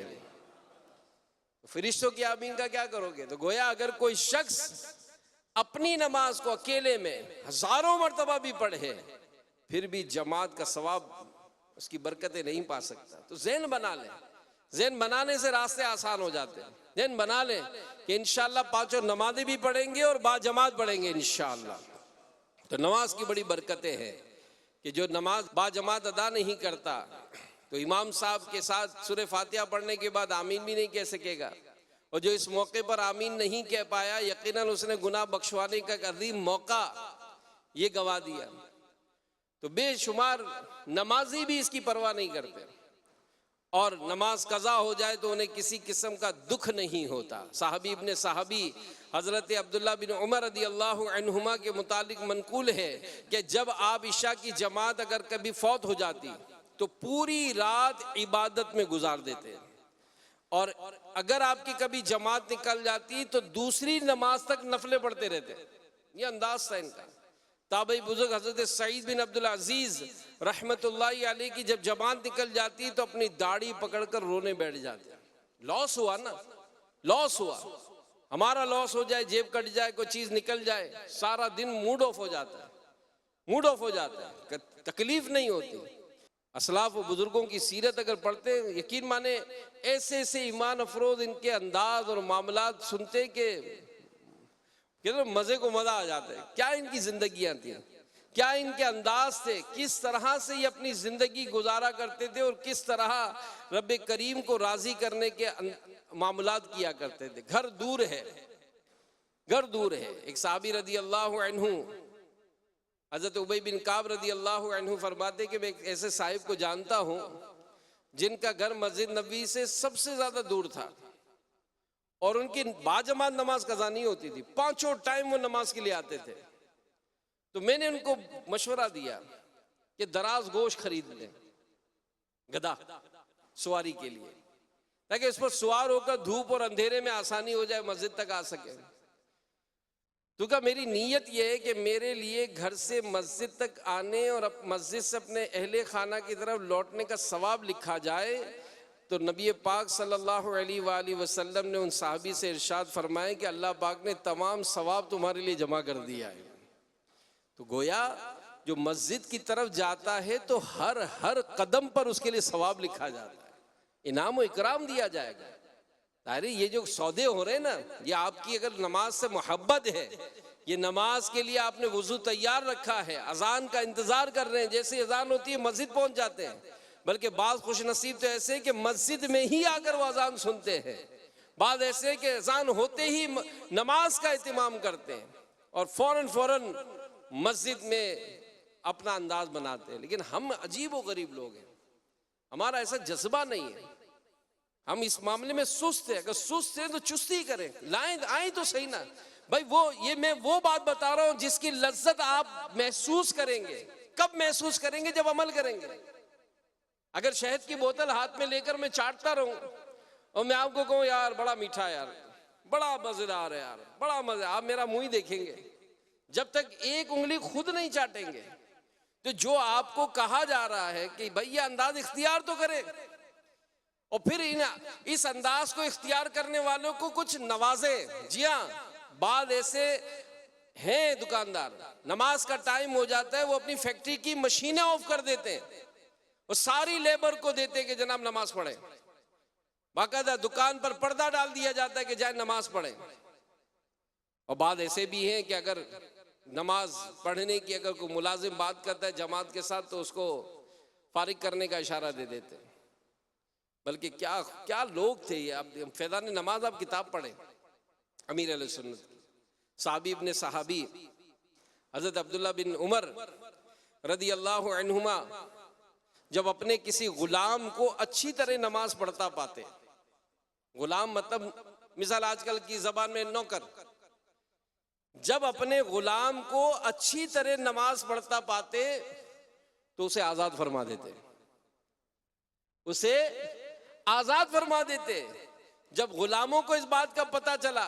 फरिश्तों की आमीन का क्या करोगे। तो गोया अगर कोई शख्स अपनी नमाज को अकेले में हजारों मरतबा भी पढ़े फिर भी जमात का सवाब उसकी बरकतें नहीं पा सकता, तो ज़हन बना ले। ज़हन बनाने से रास्ते आसान हो जाते हैं। ज़हन बना ले कि इंशाअल्लाह पांचों नमाजें भी पढ़ेंगे और बाजमात पढ़ेंगे इंशाअल्लाह। तो नमाज की बड़ी बरकतें हैं कि जो नमाज बाजमात अदा नहीं करता तो इमाम साहब के साथ सूरह फातिहा पढ़ने के बाद आमीन भी नहीं कह सकेगा, और जो इस मौके पर आमीन नहीं कह पाया यकीनन उसने गुनाह बख्शवाने का अजीम मौका ये गवा दिया। तो बेशुमार नमाजी भी इसकी परवाह नहीं करते, और नमाज कज़ा हो जाए तो उन्हें किसी किस्म का दुख नहीं होता। साहबी इब्ने साहबी हज़रत अब्दुल्ला बिन उमर रज़ी अल्लाहु अन्हुमा के मुतालिक मनकूल है कि जब आप इशा की जमात अगर कभी फौत हो जाती तो पूरी रात इबादत में गुजार देते, और अगर आपकी कभी जमात निकल जाती तो दूसरी नमाज तक नफले पढ़ते रहते। ये अंदाज था इनका। ताबई बुजुर्ग हजरत सईद बिन अब्दुल अजीज रहमतुल्लाहि अलैह की जब जमात निकल जाती तो अपनी दाढ़ी पकड़कर रोने बैठ जाते। लॉस हुआ ना, लॉस हुआ, हमारा लॉस हो जाए, जेब कट जाए, कोई चीज निकल जाए, सारा दिन मूड ऑफ हो जाता है, मूड ऑफ हो जाता है, तकलीफ नहीं होती। असलाफ व बुजुर्गों की सीरत अगर पढ़ते हैं, यकीन माने ऐसे ऐसे ईमान अफरोज इनके अंदाज और मामलात सुनते कि मजे को मजा आ जाता है। क्या इनकी जिंदगियां थी, क्या इनके अंदाज थे, किस तरह से ये अपनी जिंदगी गुजारा करते थे और किस तरह रब्बे करीम को राजी करने के मामलात किया करते थे। घर दूर है, घर दूर है। एक साहबी रदी अल्लाह अन्हु हजरत उबई बिन काब रदी अल्लाह अन्हु फरमाते कि मैं एक ऐसे साहिब को जानता हूँ जिनका घर मस्जिद नबी से सबसे ज्यादा दूर था, और उनकी बाजमात नमाज कज़ा नहीं होती थी, पांचों टाइम वो नमाज के लिए आते थे। तो मैंने उनको मशवरा दिया कि दराज गोश्त खरीद लें गधा सवारी के लिए, ताकि इस पर सवार होकर धूप और अंधेरे में आसानी हो जाए, मस्जिद तक आ सके। तो क्या मेरी नीयत यह है कि मेरे लिए घर से मस्जिद तक आने और मस्जिद से अपने अहले खाना की तरफ लौटने का सवाब लिखा जाए। तो नबी पाक सल्लल्लाहु अलैहि वसल्लम ने उन साहबी से इरशाद फरमाया कि अल्लाह पाक ने तमाम सवाब तुम्हारे लिए जमा कर दिया है। तो गोया जो मस्जिद की तरफ जाता है तो हर कदम पर उसके लिए सवाब लिखा जाता है, इनाम व इकराम दिया जाएगा। अरे ये जो सौदे हो रहे हैं ना, ये आपकी अगर नमाज से मोहब्बत है, ये नमाज के लिए आपने वुजू तैयार रखा है, अजान का इंतजार कर रहे हैं, जैसे अजान होती है मस्जिद पहुंच जाते हैं। बल्कि बाज़ खुश नसीब तो ऐसे कि मस्जिद में ही आकर वो अजान सुनते हैं, बाज़ ऐसे कि अजान होते ही नमाज का एहतमाम करते हैं और फौरन मस्जिद में अपना अंदाज बनाते हैं। लेकिन हम अजीब व गरीब लोग हैं, हमारा ऐसा जज्बा नहीं है, हम इस मामले में सुस्त है। अगर सुस्त है तो चुस्ती करें, लाएं आए तो सही ना भाई। मैं वो बात बता रहा हूं जिसकी लज्जत आप महसूस करेंगे। कब महसूस करेंगे? जब अमल करेंगे। अगर शहद की बोतल हाथ में लेकर मैं चाटता रहूं और मैं आपको कहूं यार बड़ा मीठा है यार, बड़ा मजेदार है यार, बड़ा मजा, आप मेरा मुंह ही देखेंगे। जब तक एक उंगली खुद नहीं चाटेंगे तो जो आपको कहा जा रहा है कि भाई ये अंदाज इख्तियार तो करें, और फिर इस अंदाज को इख्तियार करने वालों को कुछ नवाजे। जी हाँ, बाद ऐसे हैं दुकानदार, नमाज का टाइम हो जाता है वो अपनी फैक्ट्री की मशीनें ऑफ कर देते हैं और सारी लेबर को देते हैं कि जनाब नमाज पढ़े। बाकायदा दुकान पर पर्दा डाल दिया जाता है कि जाए नमाज पढ़े। और बाद ऐसे भी हैं कि अगर नमाज पढ़ने की अगर कोई मुलाजिम बात करता है जमात के साथ तो उसको फारिग करने का इशारा दे देते। बल्कि क्या क्या लोग थे ये। आप फैज़ान नमाज आप किताब पढ़ें अमीर अहले सुन्नत की, साहबी इब्ने सहाबी हज़रत अब्दुल्ला बिन उमर रदी अल्लाह अन्हुमा जब अपने किसी गुलाम को अच्छी तरह नमाज पढ़ता पाते, गुलाम मतलब मिसाल आजकल की जबान में नौकर, जब अपने गुलाम को अच्छी तरह नमाज पढ़ता पाते तो उसे आजाद फरमा देते, उसे आजाद फरमा देते। जब गुलामों को इस बात का पता चला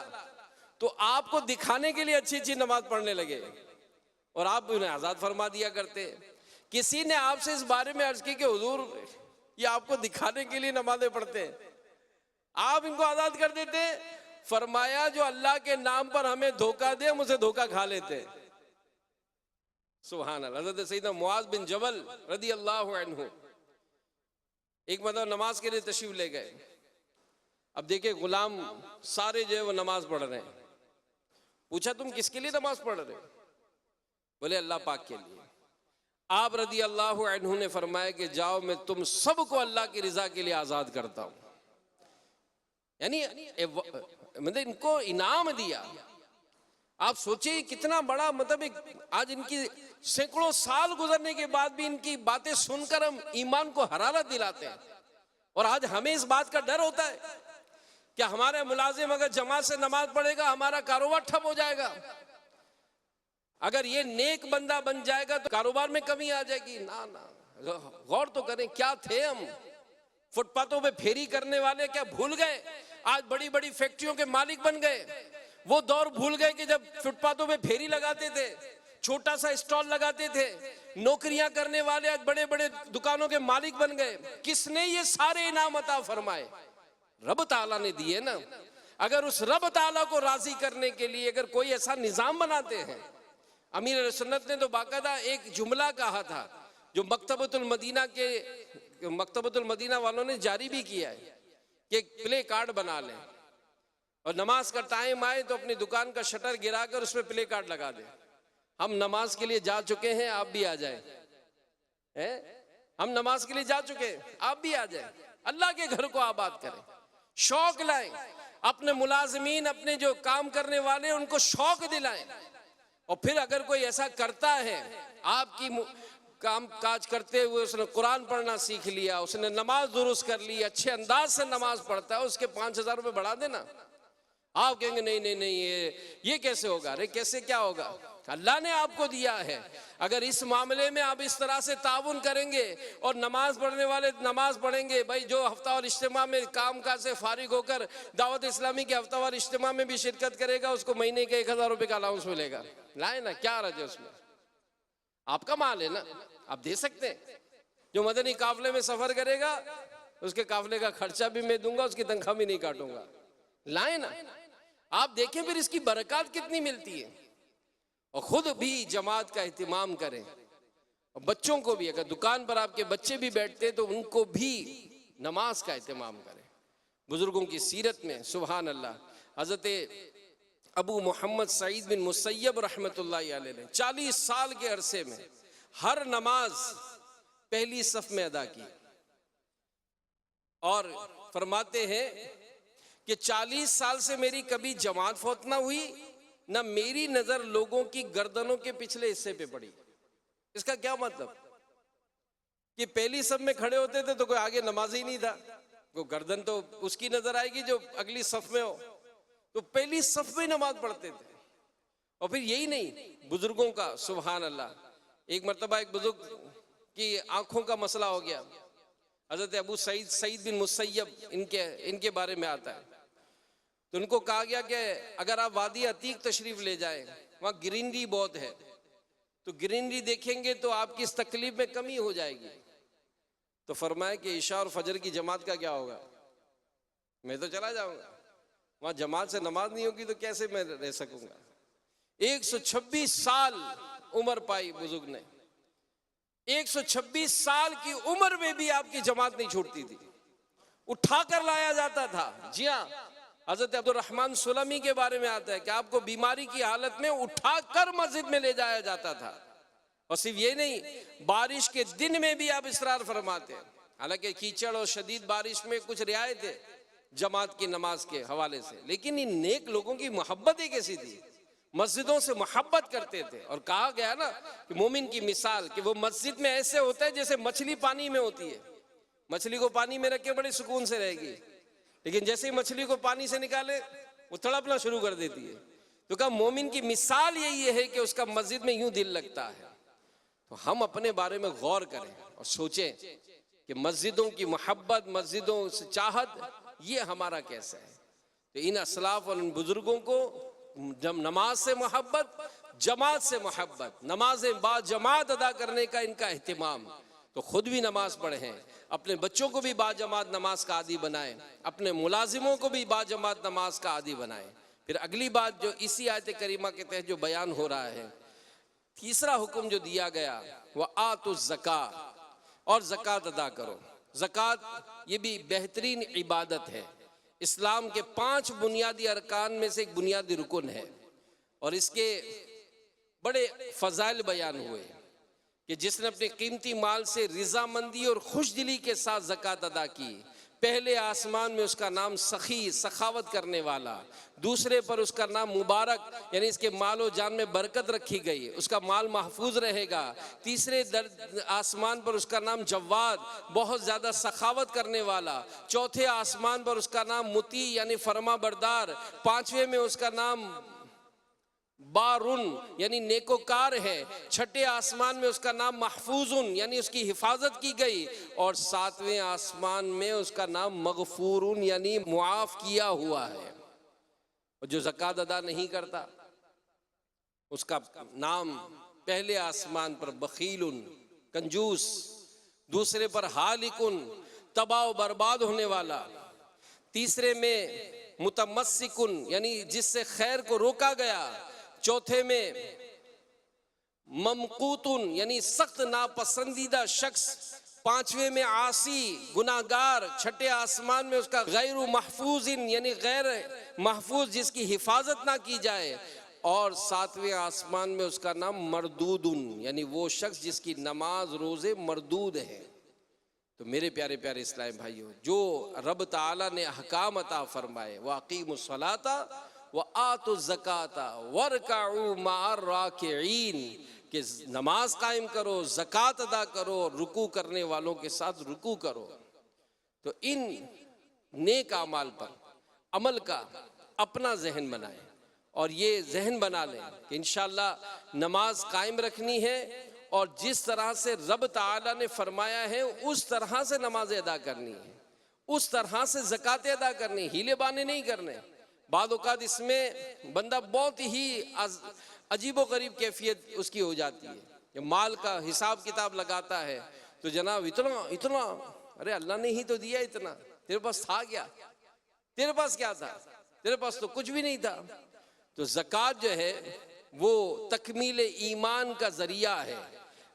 तो आपको दिखाने के लिए अच्छी अच्छी नमाज पढ़ने लगे और आप उन्हें आजाद फरमा दिया करते। किसी ने आपसे इस बारे में अर्ज की कि हुजूर ये आपको दिखाने के लिए नमाजें पढ़ते हैं, आप इनको आजाद कर देते। फरमाया जो अल्लाह के नाम पर हमें धोखा दे हम उसे धोखा खा लेते। सुभान अल्लाह। हज़रत सैयदना मुआज़ बिन जबल रदी अल्लाह अन्हु एक मतलब नमाज के लिए तशरीफ ले गए। अब देखिए गुलाम सारे जो है वो नमाज पढ़ रहे हैं। पूछा तुम किसके लिए नमाज पढ़ रहे हो? बोले अल्लाह पाक के लिए। आप रदी अल्लाह अन्हु ने फरमाया कि जाओ मैं तुम सबको अल्लाह की रजा के लिए आजाद करता हूं। यानी मतलब इनको इनाम दिया। आप सोचिए कितना बड़ा मतलब आज इनकी सैकड़ों साल गुजरने के बाद भी इनकी बातें सुनकर हम ईमान को हरारत दिलाते हैं। और आज हमें इस बात का डर होता है कि हमारे मुलाजिम अगर जमात से नमाज पढ़ेगा हमारा कारोबार ठप हो जाएगा, अगर ये नेक बंदा बन जाएगा तो कारोबार में कमी आ जाएगी। ना ना, गौर तो करें क्या थे हम। फुटपाथों पे फेरी करने वाले क्या भूल गए आज बड़ी बड़ी फैक्ट्रियों के मालिक बन गए? वो दौर भूल गए कि जब फुटपाथों पे फेरी लगाते थे, छोटा सा स्टॉल लगाते थे, नौकरियां करने वाले आज बड़े बड़े दुकानों के मालिक बन गए। किसने ये सारे इनाम अता फरमाए? रब ताला ने दिए ना। अगर उस रब ताला को राजी करने के लिए अगर कोई ऐसा निजाम बनाते हैं, अमीर सुन्नत ने तो बाकायदा एक जुमला कहा था जो मकतबतुल मदीना वालों ने जारी भी किया है कि प्ले कार्ड बना लें और नमाज का टाइम आए तो अपनी दुकान का शटर गिराकर उसमें प्ले कार्ड लगा दें। हम नमाज के लिए जा चुके हैं, आप भी आ जाएं। हम नमाज के लिए जा चुके हैं, आप भी आ जाएं। अल्लाह के घर को आबाद करें, शौक लाएं, अपने मुलाजमीन अपने जो काम करने वाले उनको शौक दिलाएं। और फिर अगर कोई ऐसा करता है आपकी काम काज करते हुए उसने कुरान पढ़ना सीख लिया, उसने नमाज दुरुस्त कर ली, अच्छे अंदाज से नमाज पढ़ता है, उसके 5,000 रुपये बढ़ा देना। आप कहेंगे नहीं नहीं नहीं ये कैसे होगा? अरे कैसे क्या होगा? अल्लाह ने आपको दिया है। अगर इस मामले में आप इस तरह से ताउन करेंगे और नमाज पढ़ने वाले नमाज पढ़ेंगे, भाई जो हफ्तावार इज्तिमा में काम काज से फारिग होकर दावत इस्लामी के हफ्तावार इज्तिमा में भी शिरकत करेगा उसको महीने के 1,000 रुपये का अलाउंस मिलेगा। लाए ना, क्या रज है उसमें? आपका माल है ना, आप दे सकते हैं। जो मदनी काफले में सफर करेगा उसके काफले का खर्चा भी मैं दूंगा, उसकी तनख्वाह भी नहीं काटूंगा। लाए ना, आप देखें फिर इसकी बरकत कितनी मिलती है। और खुद भी जमात का एहतिमाम करें और बच्चों को भी, अगर दुकान पर आपके बच्चे भी बैठते तो उनको भी नमाज का एहतिमाम करें। बुजुर्गों की सीरत में सुभान अल्लाह, हजरत अबू मोहम्मद सईद बिन मुसैयब रहमतुल्लाह अलैह ने 40 साल के अरसे में हर नमाज पहली सफ में अदा की और फरमाते हैं कि 40 साल से मेरी कभी जमात फौत ना हुई, ना मेरी नजर लोगों की गर्दनों के पिछले हिस्से पे पड़ी। इसका क्या मतलब कि पहली सफ में खड़े होते थे तो कोई आगे नमाज ही नहीं था, कोई गर्दन तो उसकी नजर आएगी जो अगली सफ में हो, तो पहली सफ में नमाज पढ़ते थे। और फिर यही नहीं, बुजुर्गों का सुभान अल्लाह, एक मरतबा एक बुजुर्ग की आंखों का मसला हो गया। हजरत अबू सईद बिन मुसैयब इनके बारे में आता है, तो उनको कहा गया कि अगर आप वादी अतीक तशरीफ ले जाएं, वहाँ ग्रीनरी बहुत है, तो ग्रीनरी देखेंगे तो आपकी इस तकलीफ में कमी हो जाएगी। तो फरमाया कि इशा और फजर की जमात का क्या होगा? मैं तो चला जाऊंगा, वहाँ जमात से नमाज नहीं होगी तो कैसे मैं रह सकूंगा? 126 साल उम्र पाई बुजुर्ग ने, 126 साल की उम्र में भी आपकी जमात नहीं छूटती थी, उठाकर लाया जाता था। जी हाँ, हजरत अब्दुल रहमान सुलमी के बारे में आता है कि आपको बीमारी की हालत में उठाकर मस्जिद में ले जाया जाता था। और सिर्फ ये नहीं, बारिश के दिन में भी आप इसरार फरमाते हैं। हालांकि कीचड़ और शदीद बारिश में कुछ रियायत है जमात की नमाज के हवाले से, लेकिन इन नेक लोगों की मोहब्बत ही कैसी थी, मस्जिदों से मोहब्बत करते थे। और कहा गया ना कि मोमिन की मिसाल कि वो मस्जिद में ऐसे होता है जैसे मछली पानी में होती है। मछली को पानी में रख के बड़े सुकून से रहेगी, लेकिन जैसे ही मछली को पानी से निकाले वो तड़पना शुरू कर देती है। तो कहा मोमिन की मिसाल यही है कि उसका मस्जिद में यूं दिल लगता है। तो हम अपने बारे में गौर करें और सोचें कि मस्जिदों की मोहब्बत, मस्जिदों से चाहत, ये हमारा कैसा है। तो इन असलाफ और इन बुजुर्गों को जब नमाज से मोहब्बत, जमात से मोहब्बत, नमाजें बा जमात अदा करने का इनका एहतिमाम, तो खुद भी नमाज पढ़ें, अपने बच्चों को भी बाजमात नमाज का आदी बनाएं, अपने मुलाजिमों को भी बाजमात नमाज का आदी बनाएं। फिर अगली बात जो इसी आयत करीमा के तहत जो बयान हो रहा है, तीसरा हुक्म जो दिया गया वह आतु ज़कात, और ज़कात अदा करो। ज़कात ये भी बेहतरीन इबादत है, इस्लाम के 5 बुनियादी अरकान में से एक बुनियादी रुकन है। और इसके बड़े फ़ज़ाइल बयान हुए कि जिसने अपने कीमती माल से रिज़ामंदी और खुशदिली के साथ ज़कात अदा की, पहले आसमान में उसका नाम सखी, सखावत करने वाला, दूसरे पर उसका नाम मुबारक, यानी इसके माल और जान में बरकत रखी गई, उसका माल महफूज रहेगा, तीसरे आसमान पर उसका नाम जवाद, बहुत ज़्यादा सखावत करने वाला, चौथे आसमान पर उसका नाम मुती यानी फरमा बरदार, पांचवें में उसका नाम बारुन यानी नेकोकार है, छठे आसमान में उसका नाम महफूजुन यानी उसकी हिफाजत की गई, और 7वें आसमान में उसका नाम मगफूरुन यानी मुआफ किया हुआ है। और जो ज़कात अदा नहीं करता उसका नाम पहले आसमान पर बखीलुन कंजूस, दूसरे पर हालिकुन तबाह बर्बाद होने वाला, तीसरे में मुतमस्सिकुन यानी जिससे खैर को रोका गया, चौथे में ममकूतुन यानी सख्त नापसंदीदा शख्स, पांचवें में आसी गुनाहगार, छठे आसमान में उसका गैर महफूजिन यानी गैर महफूज जिसकी हिफाजत ना की जाए, और 7वें आसमान में उसका नाम मरदूदुन यानी वो शख्स जिसकी नमाज रोजे मरदूद है। तो मेरे प्यारे प्यारे इस्लामी भाइयों, जो रब ताला ने अहकाम अता फरमाए, वाक़ीमुस सलाता व आतु ज़काता वरकऊ मअर राकिईन, कि नमाज कायम करो, ज़कात अदा करो, रुकू करने वालों के साथ रुकू करो। तो इन नेक अमाल पर अमल का अपना जहन बनाएं और ये जहन बना लें कि इंशाअल्लाह नमाज कायम रखनी है, और जिस तरह से रब ताला ने फरमाया है उस तरह से नमाज अदा करनी है, उस तरह से ज़कात अदा करनी, हीले बाने नहीं करने। बाद औक़ात इसमें बंदा बहुत ही अजीबो गरीब कैफियत उसकी हो जाती है, जब माल का हिसाब किताब लगाता है तो जनाब इतना इतना, अरे अल्लाह ने ही तो दिया इतना, तेरे पास था क्या, तेरे पास क्या था, तेरे पास तो कुछ भी नहीं था। तो ज़कात जो है वो तकमील ईमान का ज़रिया है।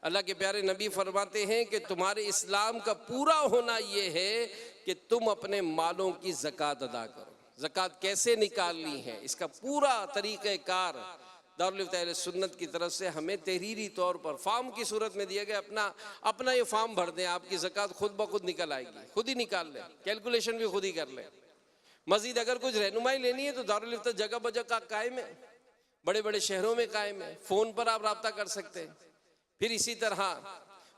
अल्लाह के प्यारे नबी फरमाते हैं कि तुम्हारे इस्लाम का पूरा होना ये है कि तुम अपने मालों की ज़कात अदा करो। ज़कात कैसे निकालनी है इसका पूरा तरीक़ेकार दारुल इफ्ता अहले सुन्नत की तरफ से हमें तहरीरी तौर पर फॉर्म की सूरत में दिया गया। अपना ये फॉर्म भर दें, आपकी ज़कात खुद ब खुद निकल आएगी, खुद ही निकाल लें, कैलकुलेशन भी खुद ही कर लें। मज़ीद अगर कुछ रहनुमाई लेनी है तो दारुल इफ्ता जगह बजगह कायम है, बड़े बड़े शहरों में कायम है, फ़ोन पर आप रब्ता कर सकते हैं। फिर इसी तरह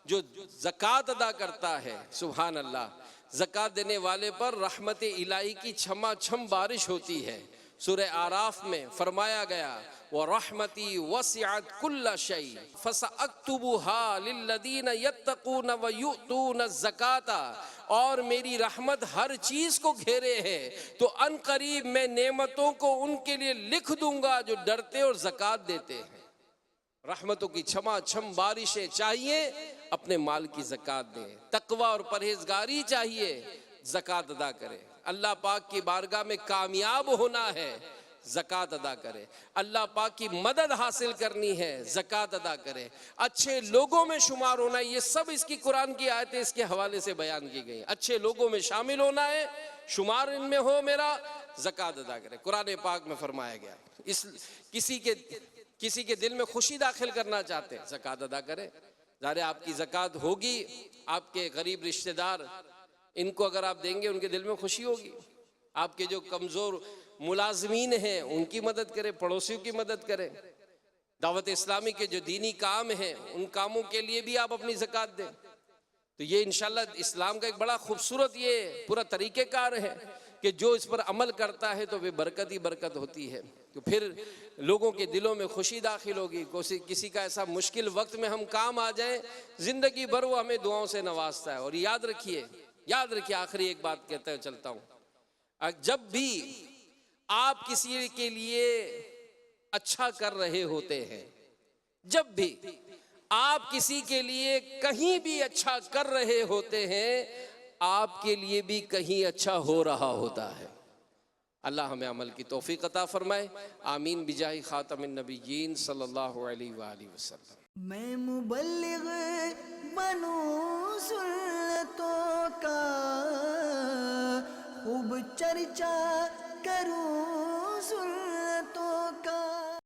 जो ज़कात अदा करता है, सुभान अल्लाह, ज़कात देने वाले पर रहमत इलाही की छमाछम बारिश होती है। सूरह आराफ में फरमाया गया व रहमती वसिअत कुल्ल शै फसअक्तुबुहा लिल्लज़ीना यत्तक़ून व युअतून ज़काता, और मेरी रहमत हर चीज को घेरे है तो अनकरीब मैं नेमतों को उनके लिए लिख दूंगा जो डरते और ज़कात देते हैं। रहमतों की छमाछम बारिशें चाहिए, अपने माल की ज़कात दें, तकवा और परहेजगारी चाहिए, ज़कात अदा करें। अल्लाह पाक की बारगाह में कामयाब होना है, ज़कात अदा करें। अल्लाह पाक की मदद हासिल करनी है, ज़कात अदा करें। अच्छे लोगों में शुमार होना है, ये सब इसकी कुरान की आयतें इसके हवाले से बयान की गई। अच्छे लोगों में शामिल होना है, शुमार इनमें हो मेरा, ज़कात अदा करें। कुरान पाक में फरमाया गया इस किसी के किसी के दिल में खुशी दाखिल करना चाहते हैं, ज़कात अदा करें। ज़ाहिर आपकी ज़कात होगी, आपके गरीब रिश्तेदार इनको अगर आप देंगे उनके दिल में खुशी होगी। आपके जो कमज़ोर मुलाजमीन हैं उनकी मदद करें, पड़ोसियों की मदद करें। दावत इस्लामी के जो दीनी काम हैं उन कामों के लिए भी आप अपनी ज़कात दें। तो ये इंशाल्लाह इस्लाम का एक बड़ा खूबसूरत ये पूरा तरीक़ेकार है कि जो इस पर अमल करता है तो वे बरकत ही बरकत होती है। तो फिर लोगों के दिलों में खुशी दाखिल होगी। किसी का ऐसा मुश्किल वक्त में हम काम आ जाएं, ज़िंदगी भर वो हमें दुआओं से नवाजता है। और याद रखिए आखिरी एक बात कहते हुए चलता हूँ, जब भी आप किसी के लिए अच्छा कर रहे होते हैं, जब भी आप किसी के लिए कहीं भी अच्छा कर रहे होते हैं, आपके लिए भी कहीं अच्छा हो रहा होता है। अल्लाह हमें अमल की तौफीक अता फरमाए। आमीन बिजाही खातमिन नबिय्यीन सल्लल्लाहु अलैहि वसल्लम। मैं मुबल्लिग बनूं सुन्नतों का, खूब चर्चा करूं